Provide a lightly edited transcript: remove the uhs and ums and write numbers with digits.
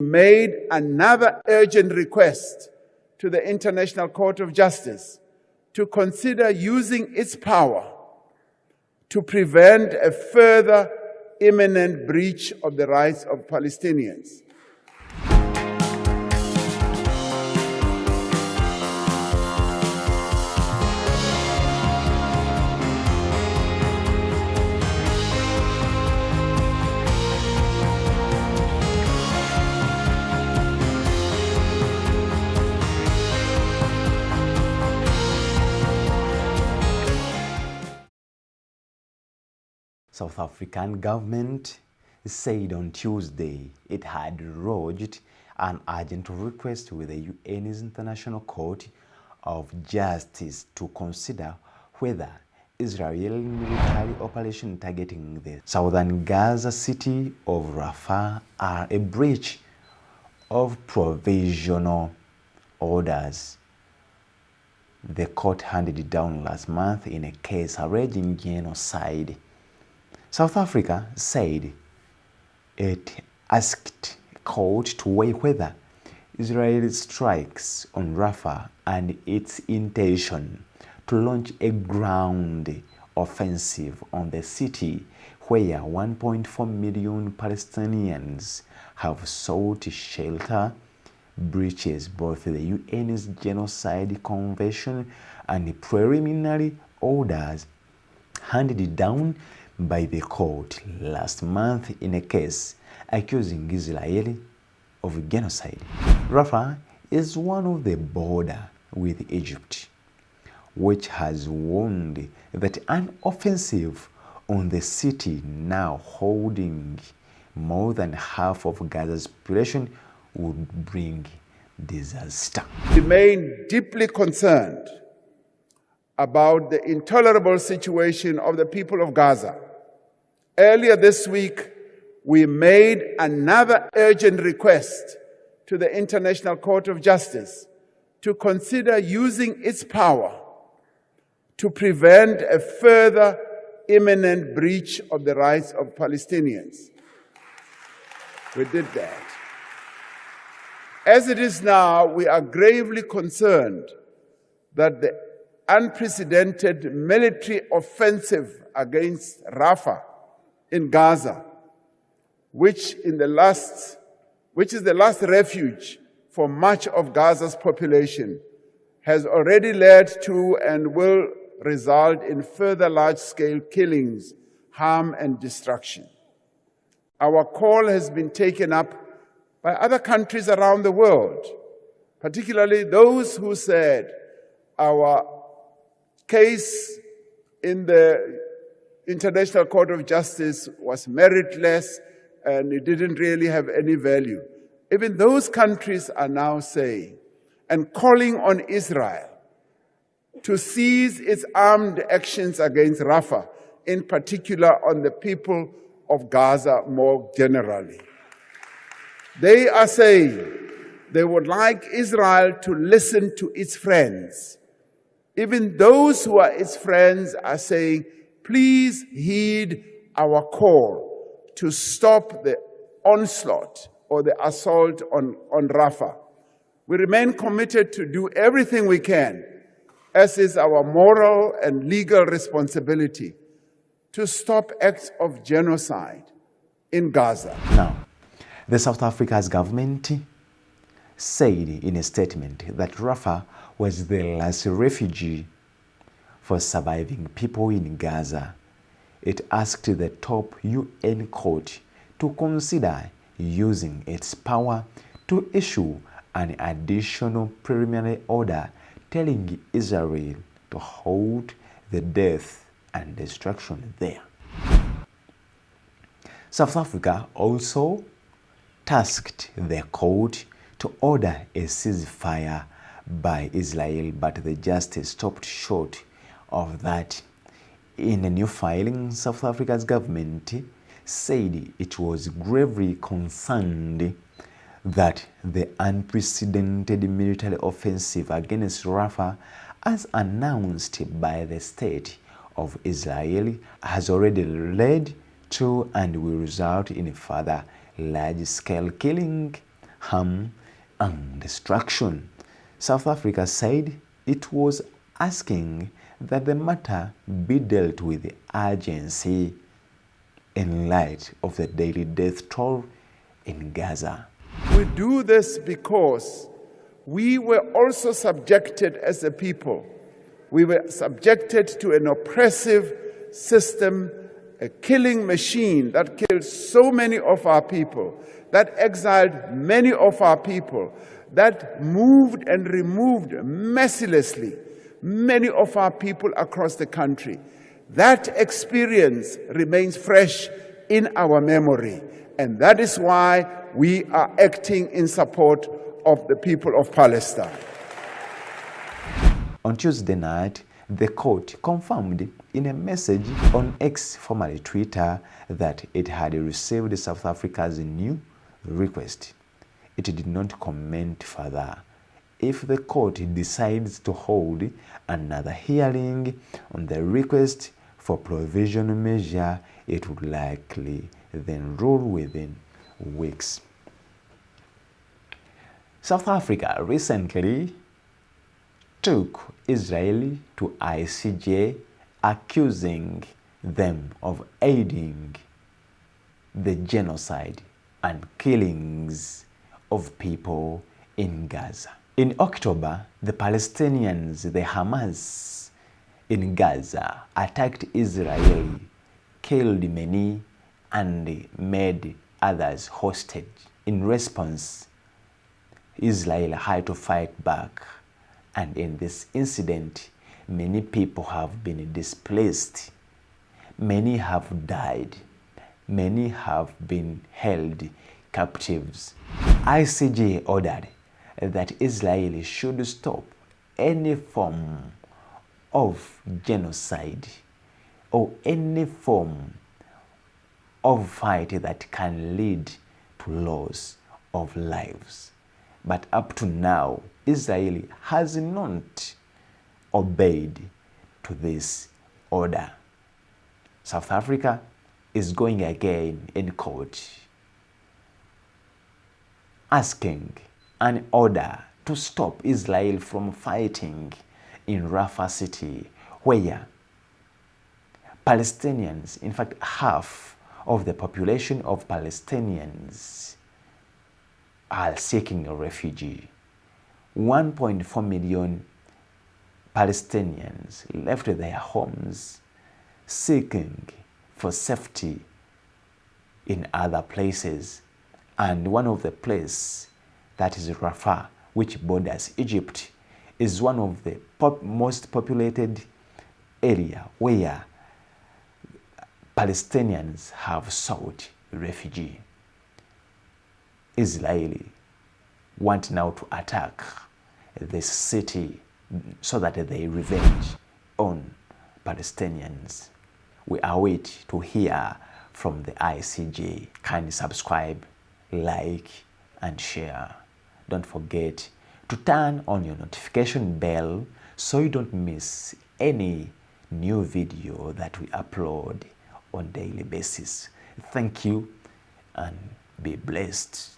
made another urgent request to the International Court of Justice to consider using its power to prevent a further imminent breach of the rights of Palestinians. South African government said on Tuesday it had lodged an urgent request with the UN's International Court of Justice to consider whether Israeli military operations targeting the southern Gaza city of Rafah are a breach of provisional orders the court handed down last month in a case alleging genocide. South Africa said it asked court to weigh whether Israel's strikes on Rafah and its intention to launch a ground offensive on the city where 1.4 million Palestinians have sought shelter breaches both the UN's Genocide Convention and the preliminary orders handed down by the court last month in a case accusing Israel of genocide. Rafah is one of the border with Egypt, which has warned that an offensive on the city now holding more than half of Gaza's population would bring disaster. We remain deeply concerned about the intolerable situation of the people of Gaza. Earlier this week, we made another urgent request to the International Court of Justice to consider using its power to prevent a further imminent breach of the rights of Palestinians. We did that. As it is now, we are gravely concerned that the unprecedented military offensive against Rafah in Gaza, which is the last refuge for much of Gaza's population, has already led to and will result in further large-scale killings, harm, and destruction. Our call has been taken up by other countries around the world, particularly those who said our case in the International Court of Justice was meritless and it didn't really have any value. Even those countries are now saying and calling on Israel to cease its armed actions against Rafah, in particular on the people of Gaza more generally. They are saying they would like Israel to listen to its friends. Even those who are its friends are saying, please heed our call to stop the onslaught or the assault on Rafah. We remain committed to do everything we can, as is our moral and legal responsibility, to stop acts of genocide in Gaza. Now, the South Africa's government said in a statement that Rafah was the last refuge for surviving people in Gaza. It asked the top UN court to consider using its power to issue an additional preliminary order telling Israel to hold the death and destruction there. South Africa also tasked the court to order a ceasefire by Israel, but the justice stopped short of that. In a new filing, South Africa's government said it was gravely concerned that the unprecedented military offensive against Rafah, as announced by the state of Israel, has already led to and will result in further large-scale killing, harm and destruction. South Africa said it was asking that the matter be dealt with urgency in light of the daily death toll in Gaza. We do this because we were also subjected as a people. We were subjected to an oppressive system, a killing machine that killed so many of our people, that exiled many of our people, that moved and removed mercilessly many of our people across the country. That experience remains fresh in our memory, and that is why we are acting in support of the people of Palestine. On Tuesday night, the court confirmed in a message on X, formerly Twitter, that it had received South Africa's new request. It did not comment further. If the court decides to hold another hearing on the request for provisional measure, it would likely then rule within weeks. South Africa recently took Israel to ICJ, accusing them of aiding the genocide and killings of people in Gaza. In October, the Palestinians, the Hamas in Gaza, attacked Israel, killed many, and made others hostage. In response, Israel had to fight back, and in this incident, many people have been displaced, many have died, many have been held captives. ICJ ordered that Israel should stop any form of genocide or any form of fight that can lead to loss of lives. But up to now, Israel has not obeyed to this order. South Africa is going again in court, asking an order to stop Israel from fighting in Rafah city, where Palestinians, in fact, half of the population of Palestinians are seeking a refugee. 1.4 million Palestinians left their homes seeking for safety in other places. And one of the places, that is Rafah, which borders Egypt, is one of the most populated area where Palestinians have sought refugee. Israel want now to attack this city so that they revenge on Palestinians. We await to hear from the ICJ. Kindly subscribe, like, and share. Don't forget to turn on your notification bell so you don't miss any new video that we upload on a daily basis. Thank you and be blessed.